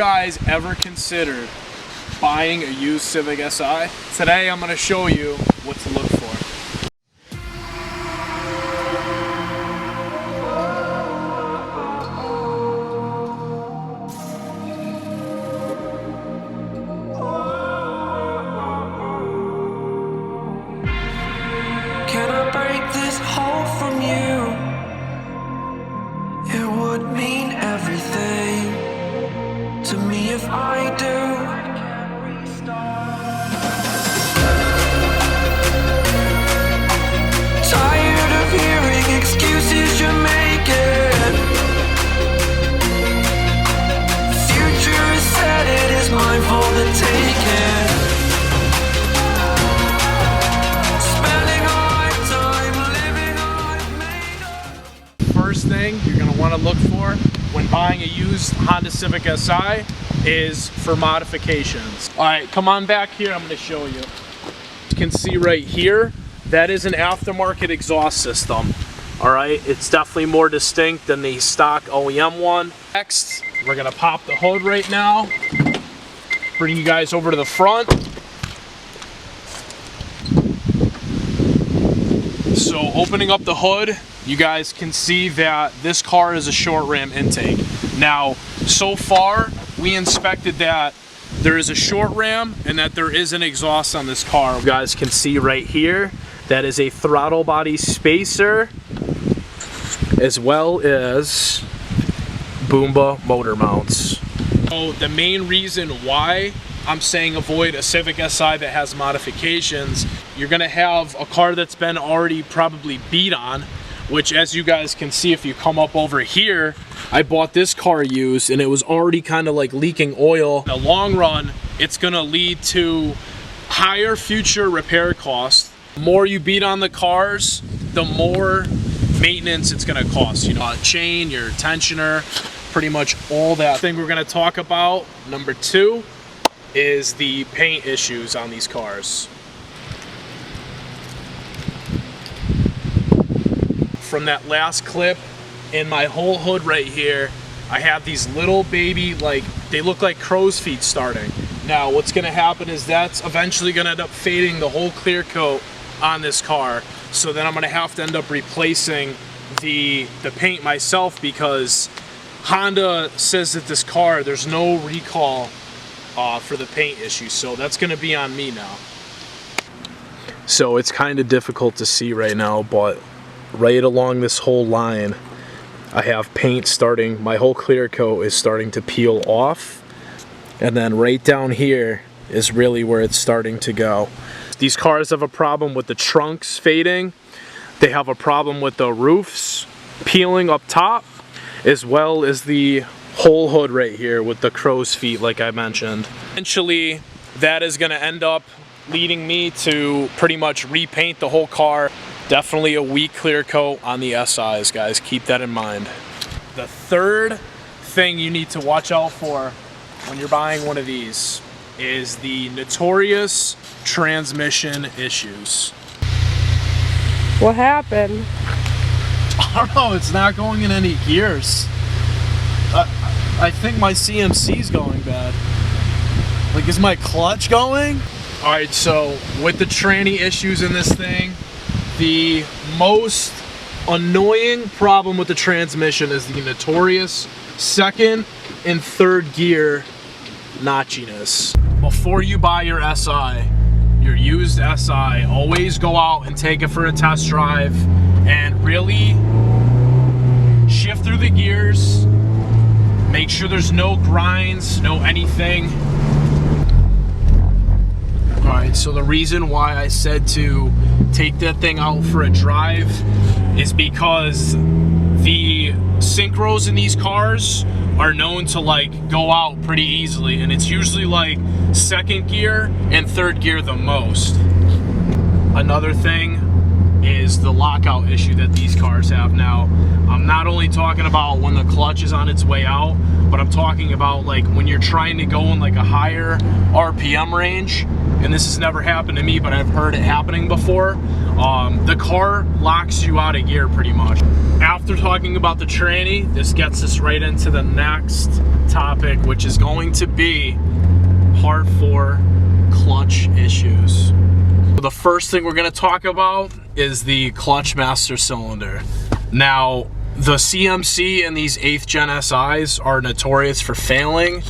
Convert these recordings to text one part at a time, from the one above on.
guys ever considered buying a used Civic Si? Today I'm going to show you what to look for. Can I break this hole from you? It would mean everything to me if I do. Tired of hearing excuses you're making. Future is set, it is mine for the taking. First thing you're going to want to look for when buying a used Honda Civic Si is for modifications. Alright, come on back here, I'm going to show you. You can see right here, that is an aftermarket exhaust system. Alright, it's definitely more distinct than the stock OEM one. Next, we're going to pop the hood right now. Bring you guys over to the front. So opening up the hood, you guys can see that this car is a short ram intake. Now, so far, we inspected that there is a short ram and that there is an exhaust on this car. You guys can see right here, that is a throttle body spacer, as well as Boomba motor mounts. So the main reason why I'm saying avoid a Civic Si that has modifications, you're gonna have a car that's been already probably beat on, which as you guys can see, if you come up over here, I bought this car used and it was already kind of like leaking oil. In the long run, it's gonna lead to higher future repair costs. The more you beat on the cars, the more maintenance it's gonna cost. You know, chain, your tensioner, pretty much all that. Thing we're gonna talk about, number 2, is the paint issues on these cars. From that last clip, in my whole hood right here, I have these little baby, like, they look like crow's feet starting. Now, what's gonna happen is that's eventually gonna end up fading the whole clear coat on this car. So then I'm gonna have to end up replacing the paint myself, because Honda says that this car, there's no recall for the paint issue, so that's gonna be on me now. So it's kind of difficult to see right now, but right along this whole line, I have paint starting, my whole clear coat is starting to peel off, and then right down here is really where it's starting to go. These cars have a problem with the trunks fading, they have a problem with the roofs peeling up top, as well as the whole hood right here with the crow's feet like I mentioned. Eventually, that is going to end up leading me to pretty much repaint the whole car. Definitely a weak clear coat on the SIs, guys. Keep that in mind. The third thing you need to watch out for when you're buying one of these is the notorious transmission issues. What happened? I don't know, it's not going in any gears. I think my CMC's going bad. Like, is my clutch going? Alright, so with the tranny issues in this thing, the most annoying problem with the transmission is the notorious second and third gear notchiness. Before you buy your SI, your used SI, always go out and take it for a test drive and really shift through the gears. Make sure there's no grinds, no anything. Alright, so the reason why I said to take that thing out for a drive is because the synchros in these cars are known to like go out pretty easily, and it's usually like second gear and third gear the most. Another thing is the lockout issue that these cars have now. I'm not only talking about when the clutch is on its way out, but I'm talking about like when you're trying to go in like a higher RPM range, and this has never happened to me, but I've heard it happening before. the car locks you out of gear pretty much. After talking about the tranny, this gets us right into the next topic, which is going to be part 4, clutch issues. The first thing we're going to talk about is the clutch master cylinder. Now, the CMC and these 8th gen SIs are notorious for failing,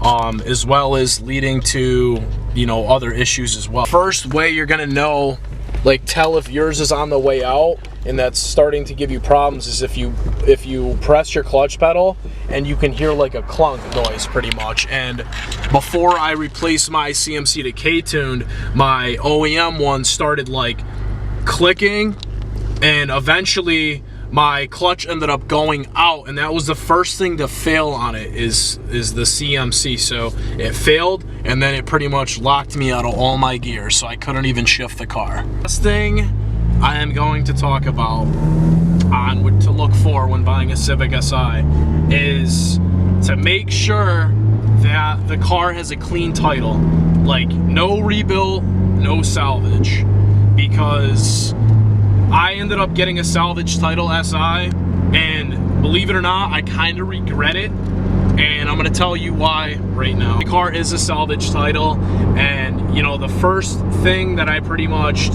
as well as leading to, you know, other issues as well. First way you're going to know, like tell if yours is on the way out and that's starting to give you problems, is if you press your clutch pedal and you can hear like a clunk noise pretty much. And before I replaced my CMC to K-tuned, my OEM one started like clicking, and eventually my clutch ended up going out, and that was the first thing to fail on it is the CMC. So it failed, and then it pretty much locked me out of all my gears, so I couldn't even shift the car. Last thing I am going to talk about on what to look for when buying a Civic Si is to make sure that the car has a clean title, like no rebuild, no salvage, because I ended up getting a salvage title SI, and believe it or not, I kind of regret it, and I'm gonna tell you why right now. The car is a salvage title, and you know, the first thing that I pretty much,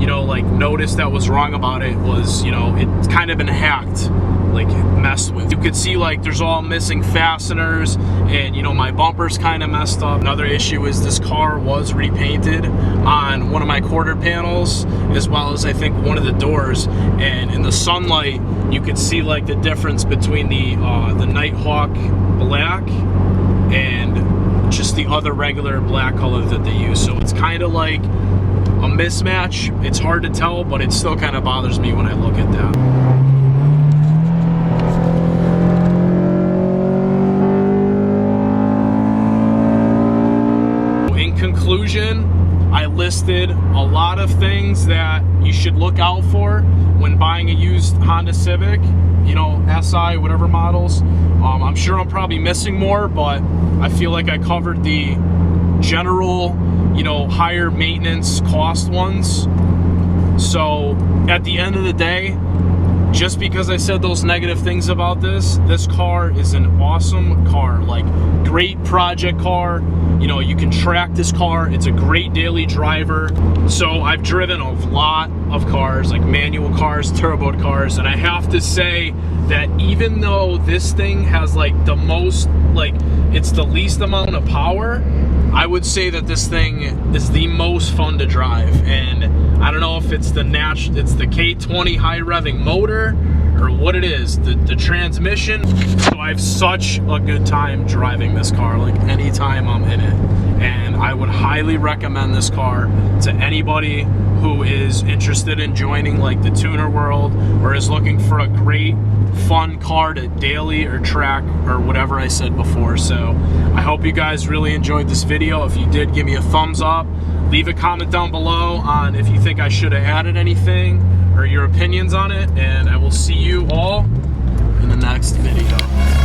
you know, like noticed that was wrong about it was, you know, it's kind of been hacked, like messed with. You could see like there's all missing fasteners, and you know, my bumper's kind of messed up. Another issue is this car was repainted on one of my quarter panels, as well as I think one of the doors, and in the sunlight you could see like the difference between the Nighthawk black and just the other regular black color that they use. So it's kind of like a mismatch. It's hard to tell, but it still kind of bothers me when I look at that. In conclusion, I listed a lot of things that you should look out for when buying a used Honda Civic, you know, SI, whatever models. I'm sure I'm probably missing more, but I feel like I covered the general, you know, higher maintenance cost ones. So at the end of the day, just because I said those negative things about this car is an awesome car, like great project car. You know, you can track this car. It's a great daily driver. So I've driven a lot of cars, like manual cars, turbo cars, and I have to say that even though this thing has like the most, like it's the least amount of power, I would say that this thing is the most fun to drive. And I don't know if it's the K20 high revving motor or what it is, the transmission. So I have such a good time driving this car, like anytime I'm in it. And I would highly recommend this car to anybody who is interested in joining like the tuner world, or is looking for a great fun car to daily or track or whatever I said before. So I hope you guys really enjoyed this video. If you did, give me a thumbs up. Leave a comment down below on if you think I should have added anything or your opinions on it, and I will see you all in the next video.